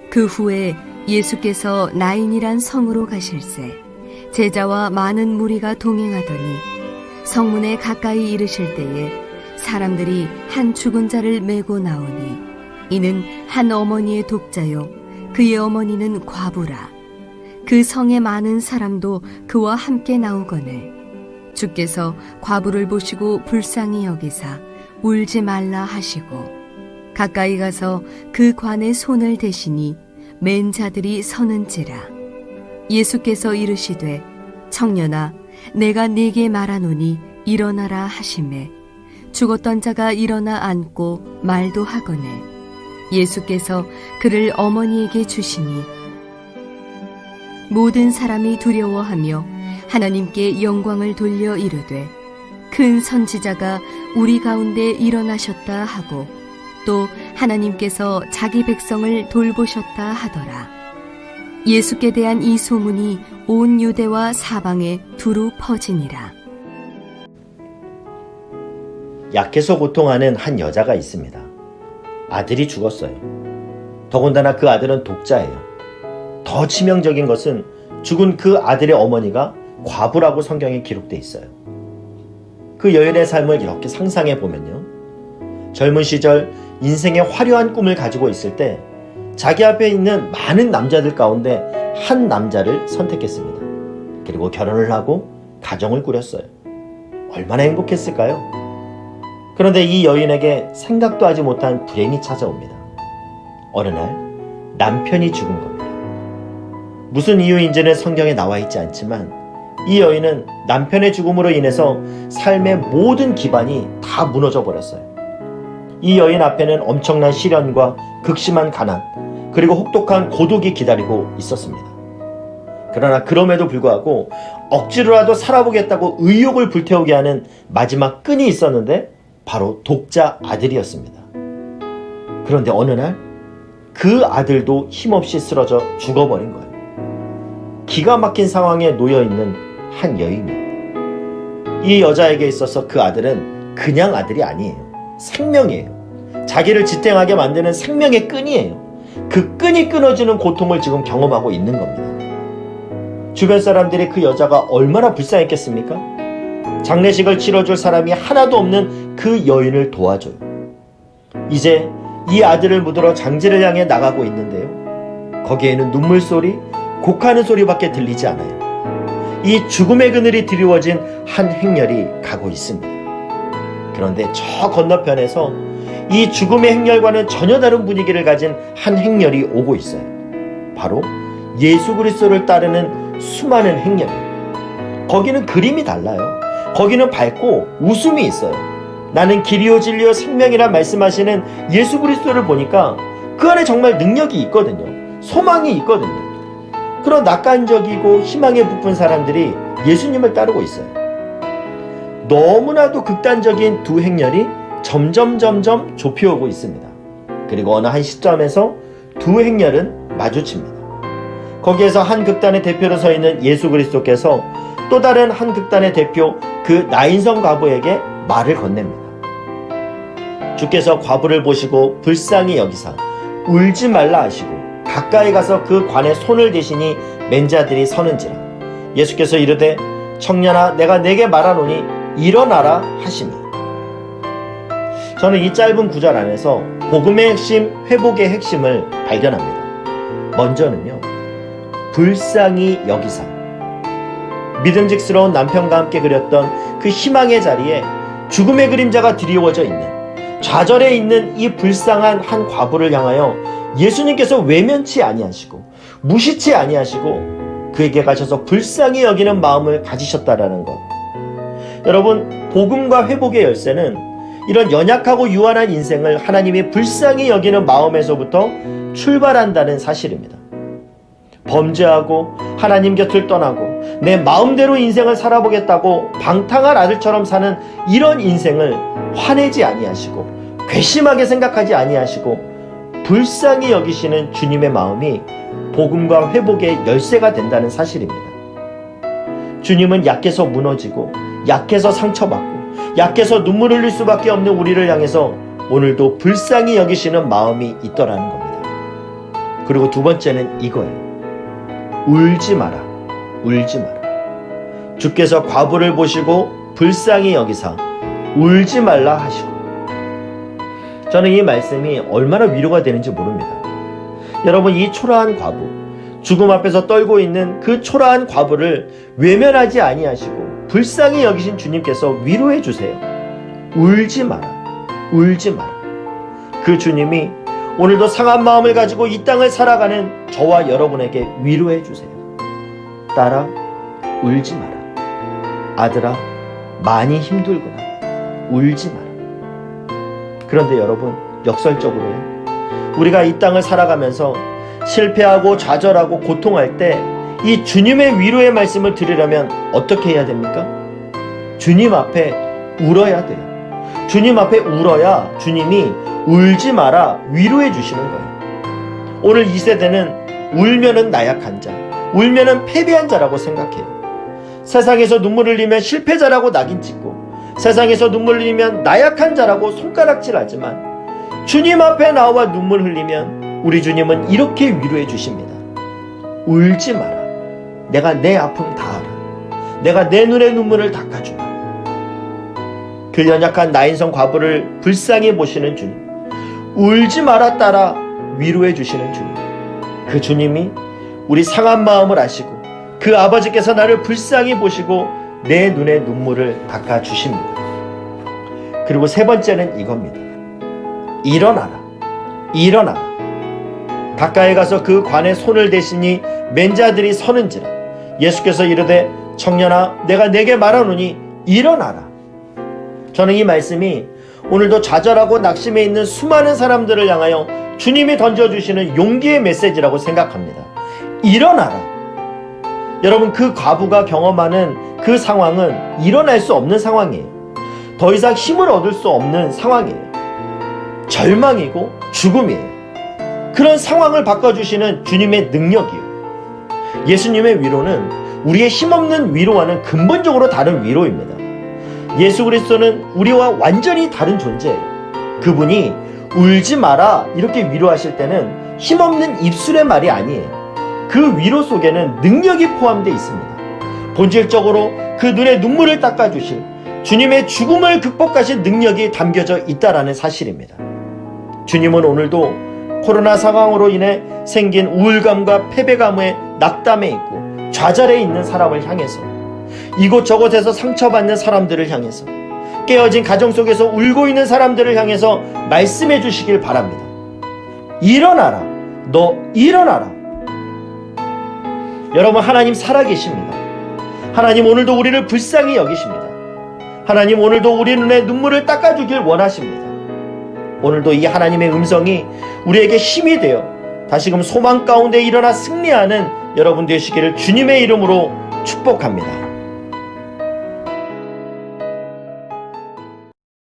그 후에 예수께서 나인이란 성으로 가실새 제자와 많은 무리가 동행하더니 성문에 가까이 이르실 때에 사람들이 한 죽은 자를 메고 나오니 이는 한 어머니의 독자요 그의 어머니는 과부라. 그 성에 많은 사람도 그와 함께 나오거늘 주께서 과부를 보시고 불쌍히 여기사 울지 말라 하시고 가까이 가서 그 관에 손을 대시니 맨 자들이 서는지라. 예수께서 이르시되 청년아 내가 네게 말하노니 일어나라 하시매 죽었던 자가 일어나 앉고 말도 하거늘 예수께서 그를 어머니에게 주시니 모든 사람이 두려워하며 하나님께 영광을 돌려 이르되 큰 선지자가 우리 가운데 일어나셨다 하고 또 하나님께서 자기 백성을 돌보셨다 하더라. 예수께 대한 이 소문이 온 유대와 사방에 두루 퍼지니라. 약해서 고통하는 한 여자가 있습니다. 아들이 죽었어요. 더군다나 그 아들은 독자예요. 더 치명적인 것은 죽은 그 아들의 어머니가 과부라고 성경에 기록되어 있어요. 그 여인의 삶을 이렇게 상상해 보면요. 젊은 시절 인생의 화려한 꿈을 가지고 있을 때 자기 앞에 있는 많은 남자들 가운데 한 남자를 선택했습니다. 그리고 결혼을 하고 가정을 꾸렸어요. 얼마나 행복했을까요? 그런데 이 여인에게 생각도 하지 못한 불행이 찾아옵니다. 어느 날 남편이 죽은 겁니다. 무슨 이유인지는 성경에 나와 있지 않지만 이 여인은 남편의 죽음으로 인해서 삶의 모든 기반이 다 무너져 버렸어요. 이 여인 앞에는 엄청난 시련과 극심한 가난 그리고 혹독한 고독이 기다리고 있었습니다. 그러나 그럼에도 불구하고 억지로라도 살아보겠다고 의욕을 불태우게 하는 마지막 끈이 있었는데 바로 독자 아들이었습니다. 그런데 어느 날 그 아들도 힘없이 쓰러져 죽어버린 거예요. 기가 막힌 상황에 놓여있는 한 여인이에요. 이 여자에게 있어서 그 아들은 그냥 아들이 아니에요. 생명이에요. 자기를 지탱하게 만드는 생명의 끈이에요. 그 끈이 끊어지는 고통을 지금 경험하고 있는 겁니다. 주변 사람들이 그 여자가 얼마나 불쌍했겠습니까? 장례식을 치러줄 사람이 하나도 없는 그 여인을 도와줘요. 이제 이 아들을 묻으러 장지를 향해 나가고 있는데요. 거기에는 눈물 소리, 곡하는 소리밖에 들리지 않아요. 이 죽음의 그늘이 드리워진 한 행렬이 가고 있습니다. 그런데 저 건너편에서 이 죽음의 행렬과는 전혀 다른 분위기를 가진 한 행렬이 오고 있어요. 바로 예수 그리스도를 따르는 수많은 행렬이에요. 거기는 그림이 달라요. 거기는 밝고 웃음이 있어요. 나는 길이요 진리요 생명이라 말씀하시는 예수 그리스도를 보니까 그 안에 정말 능력이 있거든요. 소망이 있거든요. 그런 낙관적이고 희망에 부푼 사람들이 예수님을 따르고 있어요. 너무나도 극단적인 두 행렬이 점점 좁혀오고 있습니다. 그리고 어느 한 시점에서 두 행렬은 마주칩니다. 거기에서 한 극단의 대표로 서 있는 예수 그리스도께서 또 다른 한 극단의 대표 그 나인성 과부에게 말을 건넵니다. 주께서 과부를 보시고 불쌍히 여기사 울지 말라 하시고 가까이 가서 그 관에 손을 대시니 맨 자들이 서는지라. 예수께서 이르되 청년아 내가 네게 말하노니 일어나라 하시니. 저는 이 짧은 구절 안에서 복음의 핵심, 회복의 핵심을 발견합니다. 먼저는요, 불쌍히 여기사. 믿음직스러운 남편과 함께 그렸던 그 희망의 자리에 죽음의 그림자가 드리워져 있는, 좌절해 있는 이 불쌍한 한 과부를 향하여 예수님께서 외면치 아니하시고 무시치 아니하시고 그에게 가셔서 불쌍히 여기는 마음을 가지셨다라는 것. 여러분, 복음과 회복의 열쇠는 이런 연약하고 유한한 인생을 하나님이 불쌍히 여기는 마음에서부터 출발한다는 사실입니다. 범죄하고 하나님 곁을 떠나고 내 마음대로 인생을 살아보겠다고 방탕한 아들처럼 사는 이런 인생을 화내지 아니하시고 괘씸하게 생각하지 아니하시고 불쌍히 여기시는 주님의 마음이 복음과 회복의 열쇠가 된다는 사실입니다. 주님은 약해서 무너지고 약해서 상처받고 약해서 눈물 흘릴 수밖에 없는 우리를 향해서 오늘도 불쌍히 여기시는 마음이 있더라는 겁니다. 그리고 두 번째는 이거예요. 울지 마라. 울지 마라. 주께서 과부를 보시고 불쌍히 여기사 울지 말라 하시고. 저는 이 말씀이 얼마나 위로가 되는지 모릅니다. 여러분, 이 초라한 과부, 죽음 앞에서 떨고 있는 그 초라한 과부를 외면하지 아니하시고 불쌍히 여기신 주님께서 위로해 주세요. 울지 마라. 울지 마라. 그 주님이 오늘도 상한 마음을 가지고 이 땅을 살아가는 저와 여러분에게 위로해 주세요. 딸아, 울지 마라. 아들아, 많이 힘들구나. 울지 마라. 그런데 여러분, 역설적으로요, 우리가 이 땅을 살아가면서 실패하고 좌절하고 고통할 때 이 주님의 위로의 말씀을 들으려면 어떻게 해야 됩니까? 주님 앞에 울어야 돼요. 주님 앞에 울어야 주님이 울지 마라 위로해 주시는 거예요. 오늘 이 세대는 울면은 나약한 자, 울면은 패배한 자라고 생각해요. 세상에서 눈물 흘리면 실패자라고 낙인 찍고, 세상에서 눈물 흘리면 나약한 자라고 손가락질하지만, 주님 앞에 나와 눈물 흘리면 우리 주님은 이렇게 위로해 주십니다. 울지 마라. 내가 내 아픔 다 알아. 내가 내 눈의 눈물을 닦아주마. 그 연약한 나인성 과부를 불쌍히 보시는 주님, 울지 마라 딸아 위로해 주시는 주님, 그 주님이 우리 상한 마음을 아시고 그 아버지께서 나를 불쌍히 보시고 내 눈의 눈물을 닦아주십니다. 그리고 세 번째는 이겁니다. 일어나라. 일어나라. 가까이 가서 그 관에 손을 대시니 맨자들이 서는지라. 예수께서 이르되 청년아 내가 내게 말하노니 일어나라. 저는 이 말씀이 오늘도 좌절하고 낙심해 있는 수많은 사람들을 향하여 주님이 던져주시는 용기의 메시지라고 생각합니다. 일어나라. 여러분, 그 과부가 경험하는 그 상황은 일어날 수 없는 상황이에요. 더 이상 힘을 얻을 수 없는 상황이에요. 절망이고 죽음이에요. 그런 상황을 바꿔주시는 주님의 능력이에요. 예수님의 위로는 우리의 힘없는 위로와는 근본적으로 다른 위로입니다. 예수 그리스도는 우리와 완전히 다른 존재예요. 그분이 울지 마라 이렇게 위로하실 때는 힘없는 입술의 말이 아니에요. 그 위로 속에는 능력이 포함되어 있습니다. 본질적으로 그 눈에 눈물을 닦아주실 주님의 죽음을 극복하실 능력이 담겨져 있다라는 사실입니다. 주님은 오늘도 코로나 상황으로 인해 생긴 우울감과 패배감에 낙담해 있고 좌절해 있는 사람을 향해서, 이곳저곳에서 상처받는 사람들을 향해서, 깨어진 가정 속에서 울고 있는 사람들을 향해서 말씀해 주시길 바랍니다. 일어나라. 너 일어나라. 여러분, 하나님 살아계십니다. 하나님 오늘도 우리를 불쌍히 여기십니다. 하나님 오늘도 우리 눈에 눈물을 닦아주길 원하십니다. 오늘도 이 하나님의 음성이 우리에게 힘이 되어 다시금 소망 가운데 일어나 승리하는 여러분 되시기를 주님의 이름으로 축복합니다.